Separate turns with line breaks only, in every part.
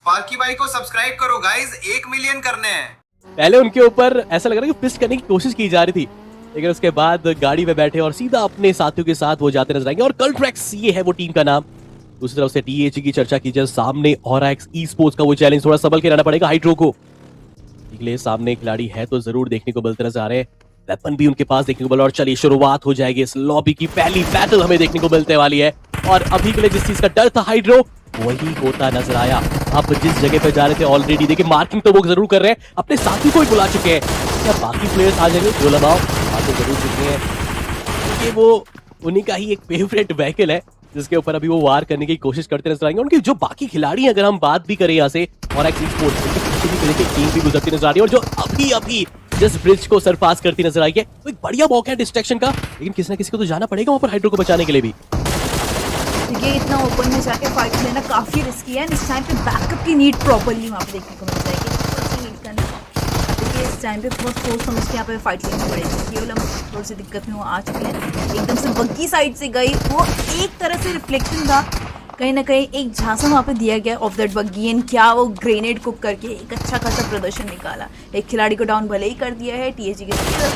पार्की भाई को सब्सक्राइब करो गाइस, 1 मिलियन करने हैं।
पहले उनके ऊपर ऐसा लग रहा है कि पिस्ट करने की कोशिश की जा रही थी, लेकिन उसके बाद गाड़ी में बैठे और सीधा अपने साथियों के साथ वो जाते नजर आएंगे। और कल्ट्रैक्स ये है वो टीम का नाम। दूसरी तरफ से टीएजी की चर्चा की जाए, सामने ऑरएक्स ई स्पोर्ट्स का वो चैलेंज थोड़ा संभल के रहना पड़ेगा हाइड्रो को। निकले सामने खिलाड़ी है तो जरूर देखने को मिलते नजर आ रहे हैं, वेपन भी उनके पास देखने को मिला। और चलिए शुरुआत हो जाएगी इस लॉबी की, पहली बैटल हमें देखने को मिलने वाली है। और अभी के लिए जिस चीज का डर था हाइड्रो, वही होता नजर आया। अब जिस जगह पे जा रहे थे ऑलरेडी देखिए मार्किंग तो वो जरूर कर रहे हैं, अपने साथी को ही बुला चुके हैं। क्या बाकी प्लेयर्स आ जाएंगे? जो लगाओ आगे जरूर चुके हैं, क्योंकि वो उन्हीं का ही एक फेवरेट व्हीकल है जिसके ऊपर अभी वो वार करने की कोशिश करते नजर आएंगे। उनकी जो बाकी खिलाड़ी हैं, अगर हम बात भी करें यहाँ से और टीम भी गुजरती नजर आ रही है, और जो अभी अभी जिस ब्रिज को सरपास करती नजर आई है, तो एक बढ़िया मौका है डिस्ट्रैक्शन का। लेकिन किसी ना किसी को तो जाना पड़ेगा वहां पर हाइड्रो को बचाने के लिए भी।
ये इतना ओपन में जाके फाइट लेना काफी रिस्की है। इस टाइम पे बैकअप की नीड प्रॉपर्ली वहाँ पे देखने को मिल जाएगी। देखिए इस टाइम पे बहुत सोच समझ के यहाँ पे फाइट लेनी पड़ेगी। ये वाला थोड़ी सी दिक्कत में वो आ चुकी है, एकदम से बग्गी साइड से गई, वो एक तरह से रिफ्लेक्शन था, कहीं ना कहीं एक झांसा वहाँ पे दिया गया ऑफ दैट बग्गी एंड क्या वो ग्रेनेड कुक करके एक अच्छा खासा प्रदर्शन निकाला। एक खिलाड़ी को डाउन भले ही कर दिया है टीएजी के,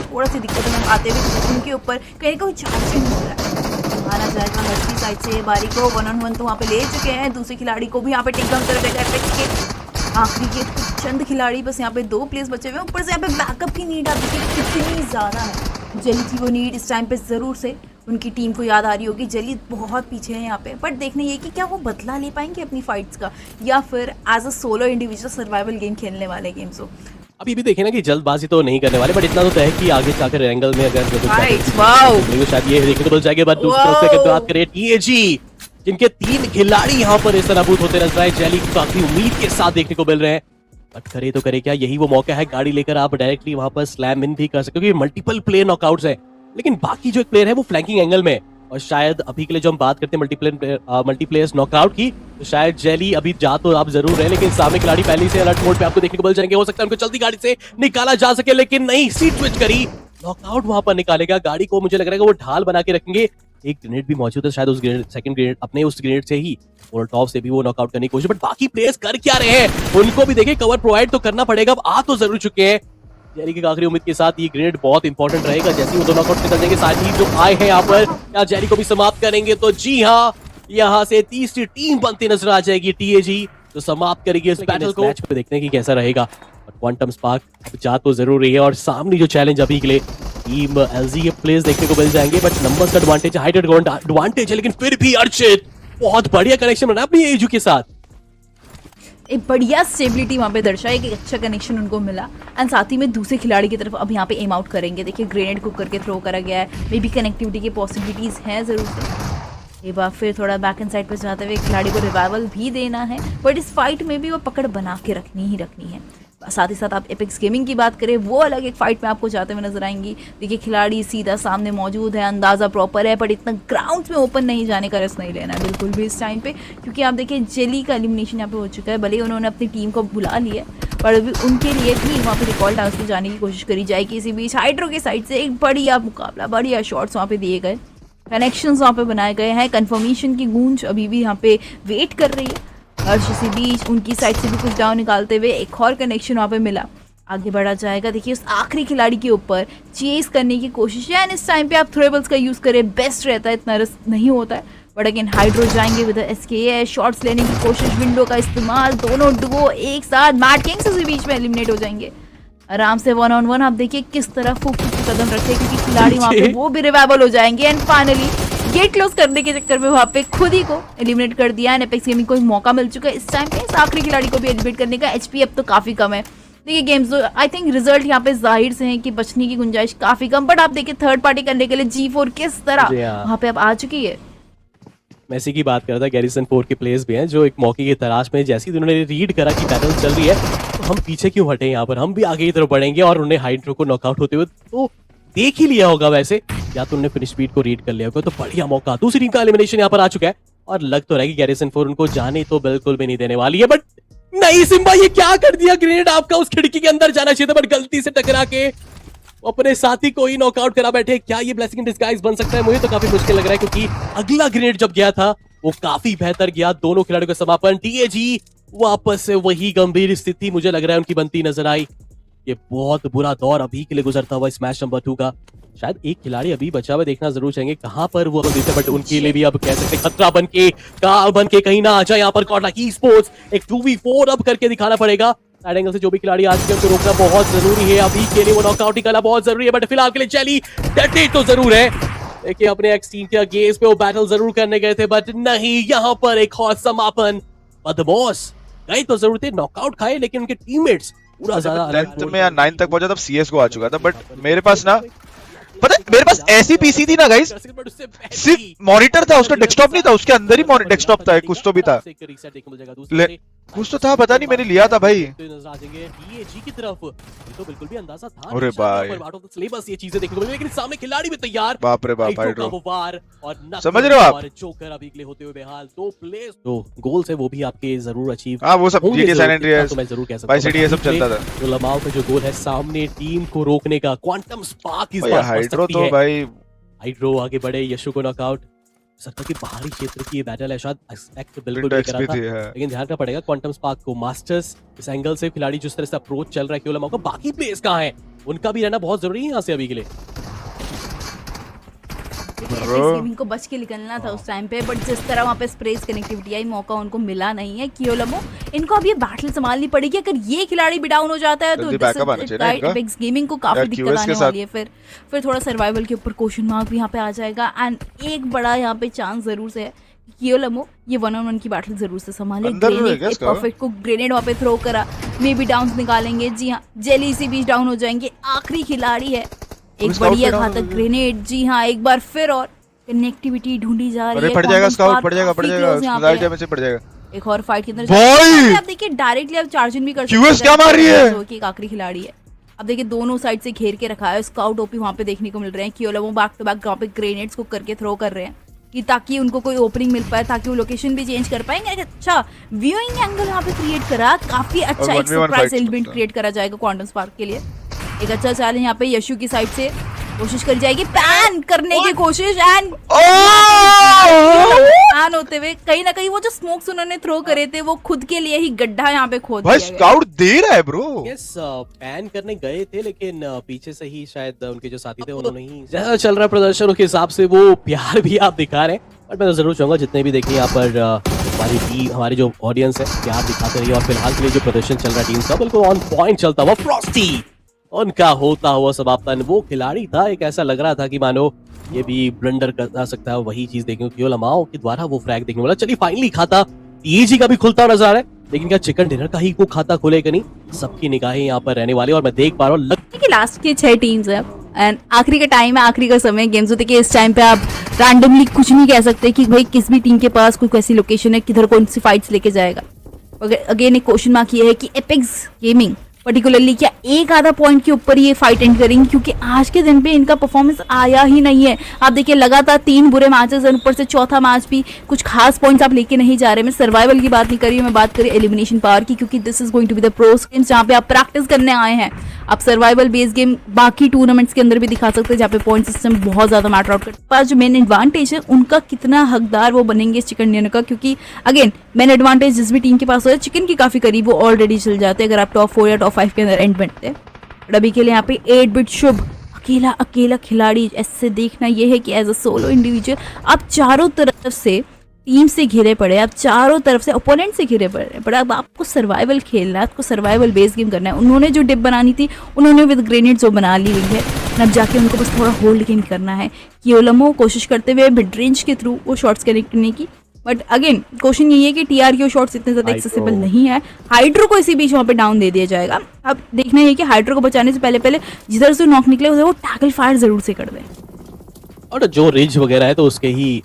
थोड़ा सी दिक्कत में आते हुए उनके ऊपर कहीं कोई चांस नहीं हो रहा है। माना जाएगा हर्षी साइड से बारी को 1-on-1 तो वहाँ पे ले चुके हैं, दूसरे खिलाड़ी को भी यहाँ पे टेक डाउन कर देगा एपेक्स के। आखिरी के चंद खिलाड़ी बस यहाँ पे 2 प्लेयर्स बचे हुए हैं। ऊपर से यहाँ पे बैकअप की नीड आप देखिए कितनी ज़्यादा है। जली की वो नीड इस टाइम पे ज़रूर से उनकी टीम को याद आ रही होगी। जली बहुत पीछे है यहाँ पे, बट देखना ये कि क्या वो बदला ले पाएंगे अपनी फाइट्स का, या फिर as a solo individual survival game खेलने वाले गेम्स हो।
अभी भी देखे ना कि जल्दबाजी तो नहीं करने वाले, बट इतना तो तय है कि आगे जाकर एंगल में अगर शायद ये देखने को मिल जाएगा। बट दूसरी तरफ से बात करें टीएजी, जिनके 3 खिलाड़ी यहाँ पर इस तरह होते नजर आए, जेली को काफी उम्मीद के साथ देखने को मिल रहे हैं। बट करे तो करे क्या, यही वो मौका है, गाड़ी लेकर आप डायरेक्टली वहां पर स्लैम इन भी कर सकते हो, क्योंकि मल्टीपल प्लेयर नॉकआउट्स है। लेकिन बाकी जो एक प्लेयर है वो फ्लैंकिंग एंगल में, और शायद अभी के लिए जो हम बात करते हैं मल्टीप्लेयर्स नॉकआउट की, तो शायद जेली अभी जा तो आप जरूर रहे, लेकिन सामने खिलाड़ी पहले से अलर्ट मोड पे आपको देखने को मिल जाएंगे। हो सकता है उनको जल्दी गाड़ी से निकाला जा सके, लेकिन नहीं, सीट स्विच करी, नॉकआउट वहां पर निकालेगा। गाड़ी को मुझे लग रहा है वो ढाल बना के रखेंगे। एक ग्रेनेड भी मौजूद है, शायद उस ग्रेनेड सेकंड ग्रेनेड अपने उस ग्रेनेड से ही और टॉप से भी वो नॉकआउट करने की कोशिश। बट बाकी प्लेयर्स कर क्या रहे हैं, उनको भी देखिए कवर प्रोवाइड तो करना पड़ेगा। अब आ तो जरूर चुके हैं जेरी की आखिरी उम्मीद के साथ, ये ग्रेनेड बहुत इंपॉर्टेंट रहेगा। जैसे वो दोनों नॉकआउट निकल जाएंगे, साथ ही जो आए हैं यहाँ पर क्या जेरी को भी समाप्त करेंगे, तो जी हाँ, यहाँ से तीसरी टीम बनती नजर आ जाएगी टीएजी, जो समाप्त करेगी इस बैटल को। मैच पे देखने की कैसा रहेगा, क्वांटम स्पार्क अब जा तो जरूर रही है। और सामने जो चैलेंज अभी के लिए टीम एलजी प्लेयर्स देखने को मिल जाएंगे, बट नंबर्स का एडवांटेज है, हाइट एडवांटेज है, लेकिन फिर भी अर्चित बहुत बढ़िया कनेक्शन बना अपनी एजू के साथ।
एक बढ़िया स्टेबिलिटी वहाँ पे दर्शाई, एक अच्छा कनेक्शन उनको मिला। एंड साथ ही में दूसरे खिलाड़ी की तरफ अब यहाँ पे एम आउट करेंगे। देखिए ग्रेनेड को करके थ्रो करा गया है, मे बी कनेक्टिविटी की पॉसिबिलिटीज हैं जरूर से। एक बार फिर थोड़ा बैक एंड साइड पर जाते हुए खिलाड़ी को रिवाइवल भी देना है, बट इस फाइट में भी वो पकड़ बना के रखनी है। साथ ही साथ आप एपेक्स गेमिंग की बात करें, वो अलग एक फाइट में आपको जाते हुए नजर आएंगी। देखिए खिलाड़ी सीधा सामने मौजूद है, अंदाज़ा प्रॉपर है, बट इतना ग्राउंड्स में ओपन नहीं जाने का रिस्क नहीं लेना है बिल्कुल भी इस टाइम पे, क्योंकि आप देखिए जेली का एलिमिनेशन यहाँ पे हो चुका है। भले ही उन्होंने अपनी टीम को बुला लिया, पर अभी उनके लिए भी वहाँ पे रिकॉल टाउन पे जाने की कोशिश करी जाएगी। इसी बीच हाइड्रो के साइड से एक बढ़िया मुकाबला, बढ़िया शॉट्स वहाँ पे दिए गए, कनेक्शंस वहाँ पे बनाए गए हैं। कन्फर्मेशन की गूंज अभी भी यहाँ पे वेट कर रही है। हर्ष इसी बीच उनकी साइड से भी कुछ डाउन निकालते हुए एक और कनेक्शन वहाँ पे मिला, आगे बढ़ा जाएगा। देखिए उस आखिरी खिलाड़ी के ऊपर चेस करने की कोशिश है, एंड इस टाइम पे आप थ्रोएबल्स का यूज़ करें बेस्ट रहता है, इतना रिस्क नहीं होता है। बट अगेन हाइड्रो जाएंगे विद एसके, शॉट्स लेने की कोशिश, विंडो का इस्तेमाल, दोनों डुओ एक साथ मैट किंग्स इसी बीच में एलिमिनेट हो जाएंगे आराम से 1-on-1। आप देखिए किस तरह फूक कदम रखते हैं, क्योंकि खिलाड़ी वहाँ पे वो भी रिवाइवल हो जाएंगे। एंड फाइनली गेट क्लोज करने के चक्कर में वहाँ पे खुद ही को एलिमिनेट कर दिया। एंड एपेक्स गेमिंग को एक मौका मिल चुका है इस टाइम पे इस आखिरी खिलाड़ी को भी एलिमिनेट करने का। एचपी अब तो काफी कम है। देखिए गेम्स आई थिंक रिजल्ट यहाँ पे जाहिर से है कि बचने की गुंजाइश काफी कम, बट आप देखिए थर्ड पार्टी करने के लिए G4 किस तरह वहाँ पे अब आ चुकी है।
मेसी की बात कर रहा था, गैरिसन 4 के प्लेयर्स भी हैं जो एक मौके की तलाश में, जैसे ही उन्होंने रीड करा कि बैटल चल रही है तो हम पीछे क्यों हटे, यहाँ पर हम भी आगे की तरफ बढ़ेंगे। और उन्हें हाइड्रो को नॉकआउट होते हुए तो देख ही लिया होगा, वैसे या तो उन्होंने फिनिश स्पीड को रीड कर लिया होगा, तो बढ़िया मौका। दूसरी टीम का एलिमिनेशन यहाँ पर आ चुका है, और लग तो रहेगी गैरिसन 4 उनको जाने तो बिल्कुल भी नहीं देने वाली है। बट नहीं सिम्बा, ये क्या कर दिया, ग्रेनेड आपका उस खिड़की के अंदर जाना चाहिए था, बट गलती से टकरा के अपने साथी को ही नॉकआउट करा बैठे। क्या ये ब्लेसिंग इन डिस्गाइज बन सकता है? मुझे तो काफी मुश्किल लग रहा है, क्योंकि अगला ग्रेनेड जब गया था वो काफी बेहतर गया। दोनों खिलाड़ियों का समापन, टीएजी वापस से वही गंभीर स्थिति मुझे लग रहा है उनकी बनती नजर आई। ये बहुत बुरा दौर अभी के लिए गुजरता हुआ इस मैच नंबर 2 का। शायद एक खिलाड़ी अभी बचा हुआ, देखना जरूर चाहेंगे कहां पर वो देते, बट उनके लिए भी अब कह सकते हैं खतरा बन के कहीं ना आ जाए यहाँ पर कॉर्डा की स्पोर्ट्स। एक 2v4 अब करके दिखाना पड़ेगा। साइड एंगल से जो भी खिलाड़ी आ चुके हैं उनको रोकना बहुत जरूरी है, अभी के लिए वो नॉकआउट निकालना बहुत जरूरी है, बट फिलहाल के लिए चैली डेडेड तो जरूर है। देखिए अपने एक्स टीम के अगेंस्ट पे वो बैटल जरूर करने गए थे, बट नहीं, यहाँ पर एक और समापन। बदमाश गए तो जरूर थे, नॉकआउट खाए, लेकिन उनके टीममेट्स पूरा ज्यादा
10th में या 9th तक पहुंचा तब CS को आ चुका था, बट मेरे पास ना पता है मेरे पास ऐसी पीसी थी ना गाइस, सिर्फ मॉनिटर था, उसका डेस्कटॉप नहीं था, उसके अंदर ही डेस्कटॉप था, कुछ तो भी था, कुछ तो था, पता नहीं, मैंने लिया था भाई। अरे भाई
ये चीजें देखने को मिली, लेकिन सामने खिलाड़ी भी तैयार।
बाप रे बाप, हाइड्रो
और
समझ रहे हो आप?
जोकर अभी के लिए होते हुए बेहाल। दो प्लेस जो गोल्स है वो भी आपके जरूर अचीव,
हाँ वो सब GTA सैन एंड्रियास,
मैं जरूर कह सकता
वाइस सिटी ये सब चलता था।
तो लमाओ का जो गोल है सामने टीम को रोकने का, क्वांटम स्पार्क इस बार
हाइड्रो तो भाई,
हाइड्रो आगे बढ़े, यशु को नॉकआउट। सकता कि बाहरी क्षेत्र की ये बैटल है, शायद एक्सपेक्ट बिल्कुल नहीं करा था, लेकिन ध्यान रखना पड़ेगा क्वांटम स्पार्क को। मास्टर्स इस एंगल से खिलाड़ी जिस तरह से अप्रोच चल रहा है केवल का, बाकी प्लेयर्स कहां है, उनका भी रहना बहुत जरूरी है यहाँ से अभी के लिए।
गेमिंग को बच के निकलना था उस टाइम पे, बट जिस तरह वहाँ पे स्प्रेस कनेक्टिविटी आई, मौका उनको मिला नहीं है। कियोलमो इनको अब ये बैटल संभालनी पड़ेगी, अगर ये खिलाड़ी भी डाउन हो जाता है तो एपेक्स गेमिंग को काफी दिक्कत आने वाली है। फिर थोड़ा सर्वाइवल के ऊपर क्वेश्चन मार्क भी यहाँ पे आ जाएगा। एंड एक बड़ा यहाँ पे चांस जरूर से है कियोलमो ये 1-on-1 की बैटल जरूर से संभाले। ग्रेनेड परफेक्ट को ग्रेनेड वहाँ पे थ्रो करा, मे बी डाउन निकालेंगे। जी हाँ, जेली इसी बीच डाउन हो जाएंगे। आखिरी खिलाड़ी है, एक बढ़िया घातक ग्रेनेड। जी हाँ, एक बार फिर और कनेक्टिविटी ढूंढी जा रही है।
पड़ जाएगा स्काउट, पड़ जाएगा, पड़ जाएगा।
एक और फाइट के अंदर आप देखिए डायरेक्टली अब चार्जिंग भी कर सकते हैं।
क्या मार रही है?
जो कि एक आखिरी खिलाड़ी है। अब देखिए दोनों साइड से घेर के रखा है, स्काउट ओपी वहाँ पे देखने को मिल रहे हैं। कियोलमो बैक टू बैक वहाँ पे ग्रेनेड्स को करके थ्रो कर रहे हैं कि ताकि उनको कोई ओपनिंग मिल पाए, ताकि वो लोकेशन भी चेंज कर पाएंगे। अच्छा व्यूइंग एंगल यहाँ पे क्रिएट करा, काफी अच्छा एक सरप्राइज एलिमेंट क्रिएट करा जाएगा क्वांटम स्पार्क के लिए। एक अच्छा चैलेंज यहाँ पे यशु की साइड से कोशिश करी जाएगी, पैन करने की कोशिश। एंड पैन होते हुए कहीं ना कहीं वो जो स्मोक्स उन्होंने थ्रो करे थे वो खुद के लिए ही गड्ढा यहाँ पे खोद दिया।
स्काउट दे रहा है ब्रो।
यस, पैन करने गए थे, लेकिन पीछे से ही शायद उनके जो साथी थे उन्होंने ही ज्यादा चल रहा है प्रदर्शन के हिसाब से वो प्यार भी आप दिखा रहे हैं। बट मैं तो जरूर चाहूंगा जितने भी देखिए यहाँ पर हमारी टीम, हमारी जो ऑडियंस है, प्यार दिखाते रहिए। और फिलहाल के लिए जो प्रदर्शन चल रहा है टीम का, बिल्कुल ऑन पॉइंट चलता हुआ फ्रॉस्टी उनका होता हुआ समापन। वो खिलाड़ी था, एक ऐसा लग रहा था कि मानो ये भी ब्लंडर कर सकता है, वही चीज देखने को लमाओ के द्वारा वो फ्रैग देखने वाला। चलिए फाइनली खाता टीजी का भी खुलता नजर आ रहा है, लेकिन क्या चिकन डिनर का ही वो खाता खुलेगा नहीं? सबकी निगाहें यहाँ पर रहने वाली। और मैं देख पा रहा हूँ
कि लास्ट के 6 टीम्स है एंड आखिरी का टाइम है, आखिरी का समय गेम्स होते कि इस टाइम पे आप रैंडमली कुछ नहीं कह सकते कि भाई किस भी टीम के पास कोई कैसी लोकेशन है, किधर कौन सी फाइट्स लेके जाएगा। अगेन एक क्वेश्चन मार्क ये है कि एपेक्स गेमिंग पर्टिकुलरली क्या एक आधा पॉइंट के ऊपर ये फाइट एंड करेंगे, क्योंकि आज के दिन पे इनका परफॉर्मेंस आया ही नहीं है। आप देखिए लगातार 3 बुरे मैचेस और ऊपर से चौथा मैच भी कुछ खास पॉइंट्स आप लेके नहीं जा रहे। मैं सर्वाइवल की बात नहीं कर रही हूँ, मैं बात करी एलिमिनेशन पावर की, क्योंकि this is going to be the pro games जहाँ पे आप प्रैक्टिस करने आए हैं। आप सर्वाइवल बेस्ड गेम बाकी टूर्नामेंट्स के अंदर भी दिखा सकते हैं जहाँ पे पॉइंट सिस्टम बहुत ज्यादा मैटर आउट करता है। जो मेन एडवांटेज है उनका कितना हकदार वो बनेंगे इस चिकन डिनर का, क्योंकि अगेन मेन एडवांटेज जिस भी टीम के पास हो, चिकन की काफी करीब वो ऑलरेडी चल जाते हैं अगर आप टॉप 4 या टॉप 5 के अंदर एंड बनते हैं। बट अभी के लिए यहाँ पे 8-बिट शुभ अकेला खिलाड़ी, ऐसे देखना ये है कि एज अ सोलो इंडिविजुअल आप चारों तरफ से टीम से घिरे पड़े, आप चारों तरफ से ओपोनेंट से घिरे पड़े, बट अब आपको सर्वाइवल खेलना है, आपको सर्वाइवल बेस्ड गेम करना है। उन्होंने जो डिप बनानी थी उन्होंने विद ग्रेनेड जो बना ली हुई है, अब जाके उनको बस थोड़ा होल्ड गेम करना है। कियोलमो कोशिश करते हुए मिड रेंज के थ्रू वो शॉट्स कनेक्ट करने की, बट अगेन क्वेश्चन ये है कि TRQ शॉट्स इतने ज्यादा एक्सेसिबल नहीं है। हाइड्रो को इसी बीच वहाँ पे डाउन दे दिया जाएगा। अब देखना है कि हाइड्रो को बचाने से पहले जिधर से नॉक निकले उसे वो टैकल फायर जरूर से कर दें।
और जो रिज वगैरह है तो उसके ही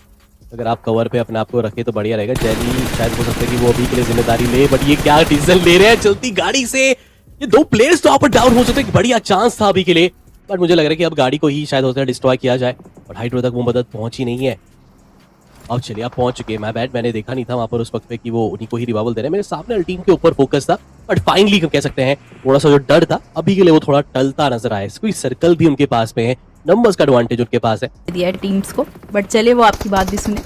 अगर आप कवर पे अपने आप को रखे तो बढ़िया रहेगा। जैली शायद हो सकता है कि वो अभी के लिए जिम्मेदारी ले, बट ये क्या डिसीजन ले रहे हैं चलती गाड़ी से। ये 2 प्लेयर्स तो आप डाउन हो सकते हैं, बढ़िया चांस था अभी के लिए, बट मुझे लग रहा है कि अब गाड़ी को ही शायद होता है डिस्ट्रॉय किया जाए, और हाइड्रो तक वो मदद पहुंची नहीं है। अब चलिए आप पहुंच चुके हैं। मैं बैट मैंने देखा नहीं था वहां पर उस वक्त पे कि वो उन्हीं को ही रिवाइवल दे रहे हैं। मेरे सामने टीम के ऊपर फोकस था, बट फाइनली कह सकते हैं थोड़ा सा जो डर था अभी के लिए वो थोड़ा टलता नजर आया। कोई सर्कल भी उनके पास में है, नंबर्स का एडवांटेज उनके पास है
दिया टीम्स को, बट चलिए वो आपकी बात भी सुने।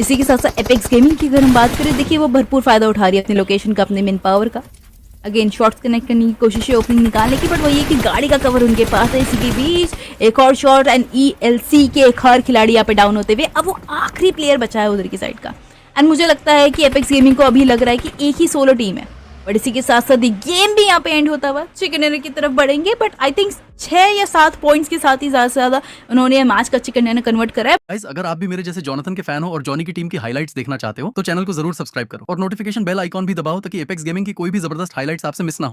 इसी के साथ साथ एपेक्स गेमिंग की अगर हम बात करें, देखिए वो भरपूर फायदा उठा रही है अपनी लोकेशन का, अपने मेन पावर का। अगेन शॉट्स कनेक्ट करने की कोशिश है, ओपनिंग निकालने की, बट वही है कि गाड़ी का कवर उनके पास है। इसी के बीच एक और शॉट एंड ELC के एक और खिलाड़ी यहाँ पे डाउन होते हुए, अब वो आखिरी प्लेयर बचा है उधर की साइड का। एंड मुझे लगता है कि एपेक्स गेमिंग को अभी लग रहा है कि एक ही सोलो टीम है, बट इसी के साथ साथ गेम भी यहाँ पे एंड होता हुआ चिकन डिनर की तरफ बढ़ेंगे। बट आई थिंक 6 या 7 पॉइंट्स के साथ ही ज्यादा से ज्यादा उन्होंने मैच का चिकन डिनर कन्वर्ट करा है।
गाइस, अगर आप भी मेरे जैसे जॉनथन के फैन हो और जॉनी की टीम की हाइलाइट्स देखना चाहते हो तो चैनल को जरूर सब्सक्राइब करो और नोटिफिकेशन बेल आइकॉन भी दबाओ ताकि एपेक्स गेमिंग की कोई भी जबरदस्त हाइलाइट्स आपसे मिस ना हो।